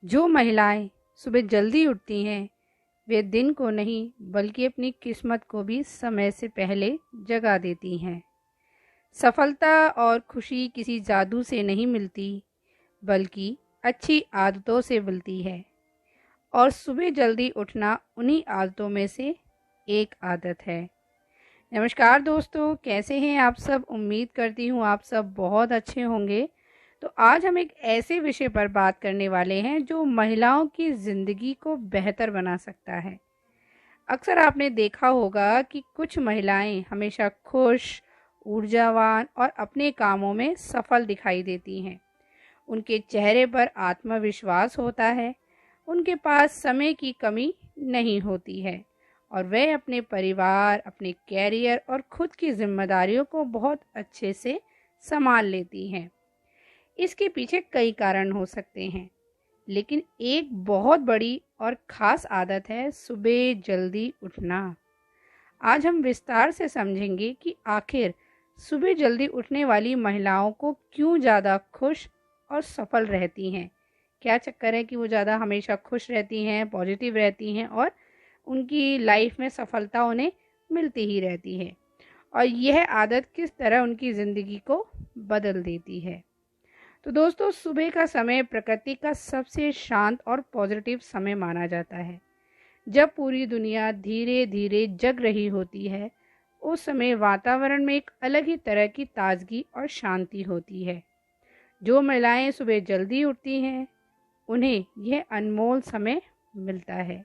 जो महिलाएं सुबह जल्दी उठती हैं वे दिन को नहीं बल्कि अपनी किस्मत को भी समय से पहले जगा देती हैं। सफलता और खुशी किसी जादू से नहीं मिलती बल्कि अच्छी आदतों से मिलती है, और सुबह जल्दी उठना उन्हीं आदतों में से एक आदत है। नमस्कार दोस्तों, कैसे हैं आप सब? उम्मीद करती हूँ आप सब बहुत अच्छे होंगे। तो आज हम एक ऐसे विषय पर बात करने वाले हैं जो महिलाओं की ज़िंदगी को बेहतर बना सकता है। अक्सर आपने देखा होगा कि कुछ महिलाएं हमेशा खुश, ऊर्जावान और अपने कामों में सफल दिखाई देती हैं। उनके चेहरे पर आत्मविश्वास होता है, उनके पास समय की कमी नहीं होती है और वे अपने परिवार, अपने कैरियर और खुद की जिम्मेदारियों को बहुत अच्छे से संभाल लेती हैं। इसके पीछे कई कारण हो सकते हैं, लेकिन एक बहुत बड़ी और ख़ास आदत है सुबह जल्दी उठना। आज हम विस्तार से समझेंगे कि आखिर सुबह जल्दी उठने वाली महिलाओं को क्यों ज़्यादा खुश और सफल रहती हैं। क्या चक्कर है कि वो ज़्यादा हमेशा खुश रहती हैं, पॉजिटिव रहती हैं और उनकी लाइफ में सफलता उन्हें मिलती ही रहती है, और यह आदत किस तरह उनकी ज़िंदगी को बदल देती है। तो दोस्तों, सुबह का समय प्रकृति का सबसे शांत और पॉजिटिव समय माना जाता है। जब पूरी दुनिया धीरे धीरे जग रही होती है, उस समय वातावरण में एक अलग ही तरह की ताजगी और शांति होती है। जो महिलाएं सुबह जल्दी उठती हैं उन्हें यह अनमोल समय मिलता है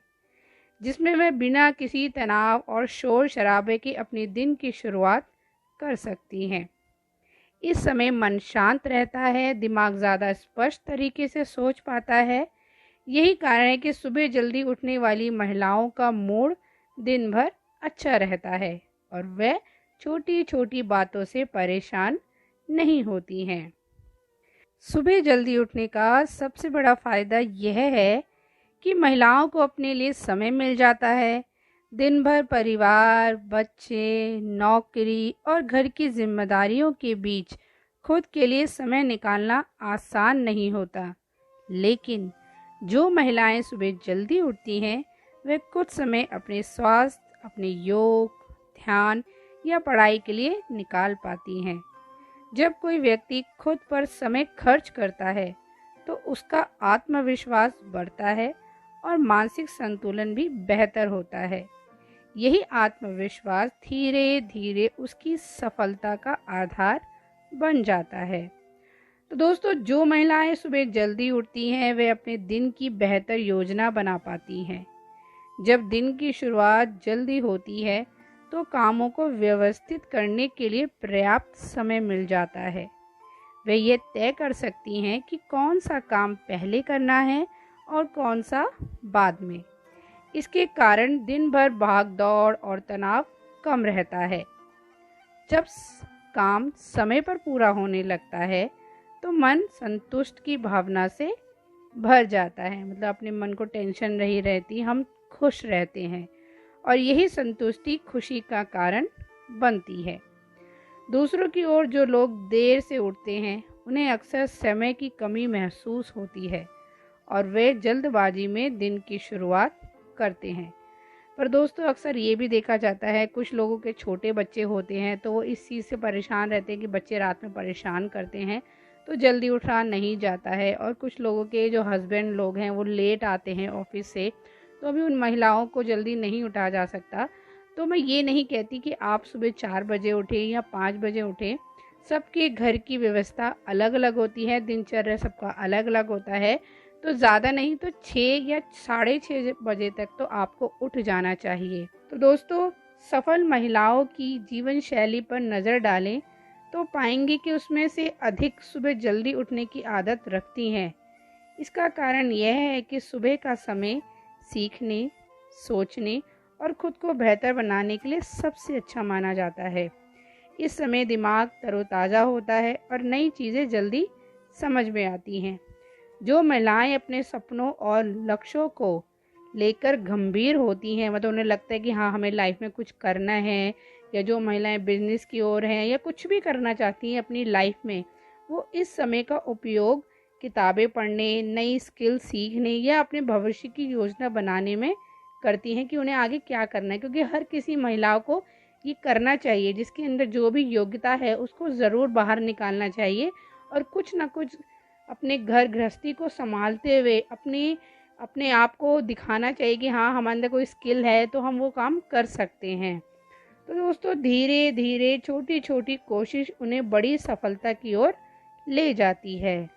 जिसमें वे बिना किसी तनाव और शोर शराबे के अपने दिन की शुरुआत कर सकती हैं। इस समय मन शांत रहता है, दिमाग ज़्यादा स्पष्ट तरीके से सोच पाता है। यही कारण है कि सुबह जल्दी उठने वाली महिलाओं का मूड दिन भर अच्छा रहता है और वह छोटी छोटी बातों से परेशान नहीं होती हैं। सुबह जल्दी उठने का सबसे बड़ा फ़ायदा यह है कि महिलाओं को अपने लिए समय मिल जाता है। दिन भर परिवार, बच्चे, नौकरी और घर की जिम्मेदारियों के बीच खुद के लिए समय निकालना आसान नहीं होता, लेकिन जो महिलाएं सुबह जल्दी उठती हैं वे कुछ समय अपने स्वास्थ्य, अपने योग, ध्यान या पढ़ाई के लिए निकाल पाती हैं। जब कोई व्यक्ति खुद पर समय खर्च करता है तो उसका आत्मविश्वास बढ़ता है और मानसिक संतुलन भी बेहतर होता है। यही आत्मविश्वास धीरे धीरे उसकी सफलता का आधार बन जाता है। तो दोस्तों, जो महिलाएं सुबह जल्दी उठती हैं वे अपने दिन की बेहतर योजना बना पाती हैं। जब दिन की शुरुआत जल्दी होती है तो कामों को व्यवस्थित करने के लिए पर्याप्त समय मिल जाता है। वे ये तय कर सकती हैं कि कौन सा काम पहले करना है और कौन सा बाद में। इसके कारण दिन भर भाग दौड़ और तनाव कम रहता है। जब काम समय पर पूरा होने लगता है तो मन संतुष्ट की भावना से भर जाता है। मतलब अपने मन को टेंशन नहीं रहती, हम खुश रहते हैं और यही संतुष्टि खुशी का कारण बनती है। दूसरों की ओर जो लोग देर से उठते हैं उन्हें अक्सर समय की कमी महसूस होती है और वे जल्दबाजी में दिन की शुरुआत करते हैं। पर दोस्तों, अक्सर ये भी देखा जाता है कुछ लोगों के छोटे बच्चे होते हैं तो वो इस चीज़ से परेशान रहते हैं कि बच्चे रात में परेशान करते हैं तो जल्दी उठा नहीं जाता है। और कुछ लोगों के जो हस्बैंड लोग हैं वो लेट आते हैं ऑफिस से, तो अभी उन महिलाओं को जल्दी नहीं उठा जा सकता। तो मैं ये नहीं कहती कि आप सुबह 4 बजे उठें या 5 बजे उठें। सबके घर की व्यवस्था अलग अलग होती है, दिनचर्या सबका अलग अलग होता है। तो ज़्यादा नहीं तो 6 या 6:30 बजे तक तो आपको उठ जाना चाहिए। तो दोस्तों, सफल महिलाओं की जीवन शैली पर नज़र डालें तो पाएंगे कि उसमें से अधिक सुबह जल्दी उठने की आदत रखती हैं। इसका कारण यह है कि सुबह का समय सीखने, सोचने और खुद को बेहतर बनाने के लिए सबसे अच्छा माना जाता है। इस समय दिमाग तरोताज़ा होता है और नई चीज़ें जल्दी समझ में आती हैं। जो महिलाएं अपने सपनों और लक्ष्यों को लेकर गंभीर होती हैं, मतलब उन्हें लगता है कि हाँ हमें लाइफ में कुछ करना है, या जो महिलाएं बिजनेस की ओर हैं या कुछ भी करना चाहती हैं अपनी लाइफ में, वो इस समय का उपयोग किताबें पढ़ने, नई स्किल सीखने या अपने भविष्य की योजना बनाने में करती हैं कि उन्हें आगे क्या करना है, क्योंकि हर किसी महिलाओं को ये करना चाहिए। जिसके अंदर जो भी योग्यता है उसको ज़रूर बाहर निकालना चाहिए और कुछ ना कुछ अपने घर गृहस्थी को संभालते हुए अपने आप को दिखाना चाहिए कि हाँ, हमारे अंदर कोई स्किल है तो हम वो काम कर सकते हैं। तो दोस्तों, धीरे धीरे छोटी छोटी कोशिश उन्हें बड़ी सफलता की ओर ले जाती है।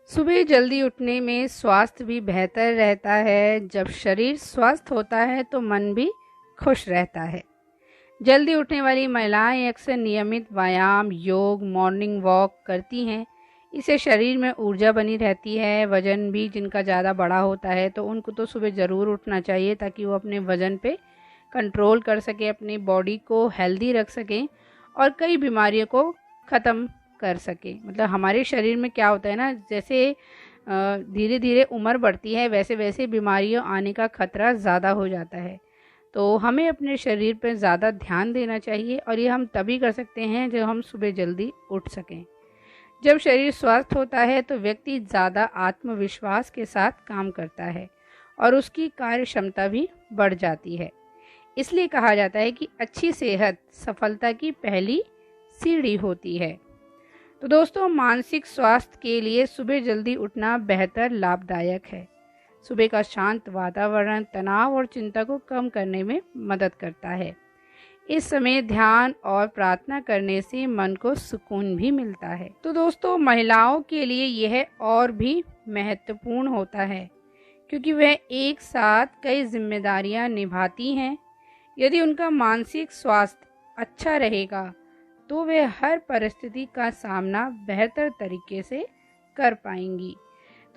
सुबह जल्दी उठने में स्वास्थ्य भी बेहतर रहता है। जब शरीर स्वस्थ होता है तो मन भी खुश रहता है। जल्दी उठने वाली महिलाएं अक्सर नियमित व्यायाम, योग, मॉर्निंग वॉक करती हैं। इससे शरीर में ऊर्जा बनी रहती है। वज़न भी जिनका ज़्यादा बड़ा होता है तो उनको तो सुबह ज़रूर उठना चाहिए ताकि वो अपने वज़न पे कंट्रोल कर सकें, अपनी बॉडी को हेल्दी रख सकें और कई बीमारियों को ख़त्म कर सकें। मतलब हमारे शरीर में क्या होता है ना, जैसे धीरे धीरे उम्र बढ़ती है वैसे वैसे बीमारियों आने का खतरा ज़्यादा हो जाता है। तो हमें अपने शरीर पर ज़्यादा ध्यान देना चाहिए और ये हम तभी कर सकते हैं जब हम सुबह जल्दी उठ सकें। जब शरीर स्वस्थ होता है तो व्यक्ति ज़्यादा आत्मविश्वास के साथ काम करता है और उसकी कार्य क्षमता भी बढ़ जाती है। इसलिए कहा जाता है कि अच्छी सेहत सफलता की पहली सीढ़ी होती है। तो दोस्तों, मानसिक स्वास्थ्य के लिए सुबह जल्दी उठना बेहतर लाभदायक है। सुबह का शांत वातावरण तनाव और चिंता को कम करने में मदद करता है। इस समय ध्यान और प्रार्थना करने से मन को सुकून भी मिलता है। तो दोस्तों, महिलाओं के लिए यह और भी महत्वपूर्ण होता है क्योंकि वह एक साथ कई जिम्मेदारियां निभाती हैं। यदि उनका मानसिक स्वास्थ्य अच्छा रहेगा तो वे हर परिस्थिति का सामना बेहतर तरीके से कर पाएंगी।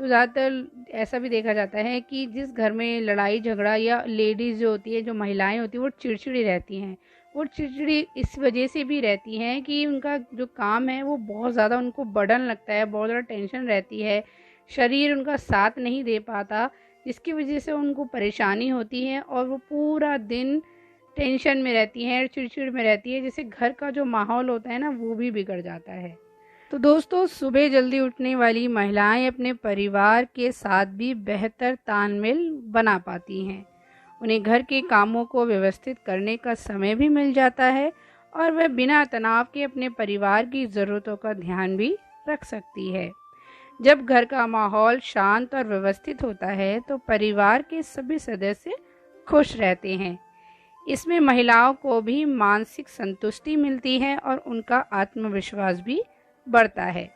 तो ज़्यादातर ऐसा भी देखा जाता है कि जिस घर में लड़ाई झगड़ा या लेडीज़ जो होती है, जो महिलाएं होती हैं, वो चिड़चिड़ी रहती हैं। वो चिड़चिड़ी इस वजह से भी रहती हैं कि उनका जो काम है वो बहुत ज़्यादा उनको बर्डन लगता है, बहुत ज़्यादा टेंशन रहती है, शरीर उनका साथ नहीं दे पाता, जिसकी वजह से उनको परेशानी होती है और वो पूरा दिन टेंशन में रहती हैं, चिड़चिड़ में रहती है, जिससे घर का जो माहौल होता है ना वो भी बिगड़ जाता है। तो दोस्तों, सुबह जल्दी उठने वाली महिलाएं अपने परिवार के साथ भी बेहतर तालमेल बना पाती हैं। उन्हें घर के कामों को व्यवस्थित करने का समय भी मिल जाता है और वह बिना तनाव के अपने परिवार की ज़रूरतों का ध्यान भी रख सकती है। जब घर का माहौल शांत और व्यवस्थित होता है तो परिवार के सभी सदस्य खुश रहते हैं। इसमें महिलाओं को भी मानसिक संतुष्टि मिलती है और उनका आत्मविश्वास भी बढ़ता है।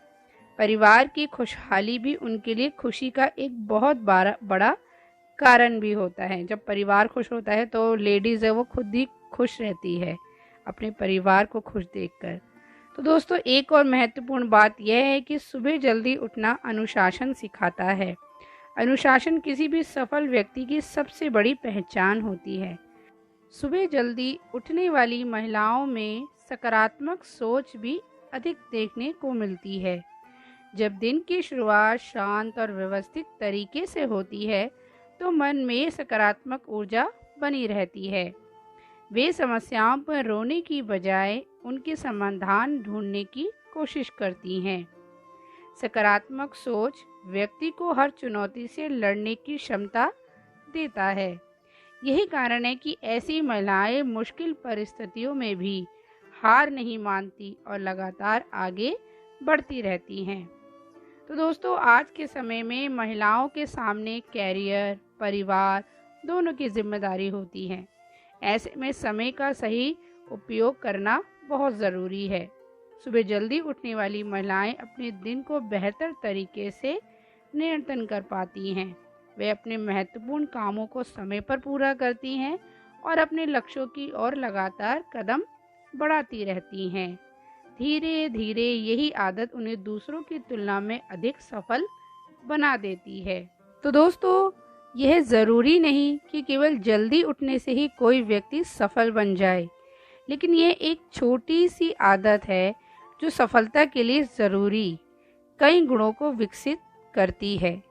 परिवार की खुशहाली भी उनके लिए खुशी का एक बहुत बड़ा कारण भी होता है। जब परिवार खुश होता है तो लेडीज़ है वो खुद ही खुश रहती है अपने परिवार को खुश देखकर। तो दोस्तों, एक और महत्वपूर्ण बात यह है कि सुबह जल्दी उठना अनुशासन सिखाता है। अनुशासन किसी भी सफल व्यक्ति की सबसे बड़ी पहचान होती है। सुबह जल्दी उठने वाली महिलाओं में सकारात्मक सोच भी अधिक देखने को मिलती है। जब दिन की शुरुआत शांत और व्यवस्थित तरीके से होती है तो मन में सकारात्मक ऊर्जा बनी रहती है। वे समस्याओं पर रोने की बजाय उनके समाधान ढूंढने की कोशिश करती हैं। सकारात्मक सोच व्यक्ति को हर चुनौती से लड़ने की क्षमता देता है। यही कारण है कि ऐसी महिलाएं मुश्किल परिस्थितियों में भी हार नहीं मानती और लगातार आगे बढ़ती रहती हैं। तो दोस्तों, आज के समय में महिलाओं के सामने कैरियर, परिवार दोनों की जिम्मेदारी होती है। ऐसे में समय का सही उपयोग करना बहुत ज़रूरी है। सुबह जल्दी उठने वाली महिलाएं अपने दिन को बेहतर तरीके से नियंत्रण कर पाती हैं। वे अपने महत्वपूर्ण कामों को समय पर पूरा करती हैं और अपने लक्ष्यों की ओर लगातार कदम बढ़ाती रहती हैं। धीरे धीरे यही आदत उन्हें दूसरों की तुलना में अधिक सफल बना देती है। तो दोस्तों, यह ज़रूरी नहीं कि केवल जल्दी उठने से ही कोई व्यक्ति सफल बन जाए, लेकिन यह एक छोटी सी आदत है जो सफलता के लिए ज़रूरी कई गुणों को विकसित करती है,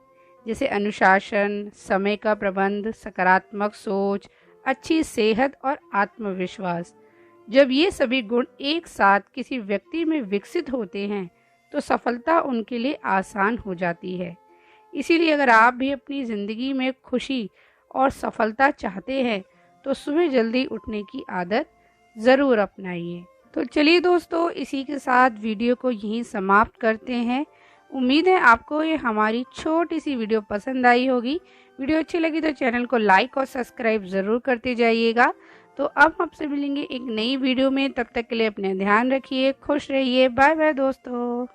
जैसे अनुशासन, समय का प्रबंध, सकारात्मक सोच, अच्छी सेहत और आत्मविश्वास। जब ये सभी गुण एक साथ किसी व्यक्ति में विकसित होते हैं तो सफलता उनके लिए आसान हो जाती है। इसीलिए अगर आप भी अपनी ज़िंदगी में खुशी और सफलता चाहते हैं तो सुबह जल्दी उठने की आदत ज़रूर अपनाइए। तो चलिए दोस्तों, इसी के साथ वीडियो को यहीं समाप्त करते हैं। उम्मीद है आपको ये हमारी छोटी सी वीडियो पसंद आई होगी। वीडियो अच्छी लगी तो चैनल को लाइक और सब्सक्राइब ज़रूर करते जाइएगा। तो अब आपसे मिलेंगे एक नई वीडियो में, तब तक के लिए अपने ध्यान रखिए, खुश रहिए, बाय बाय दोस्तों।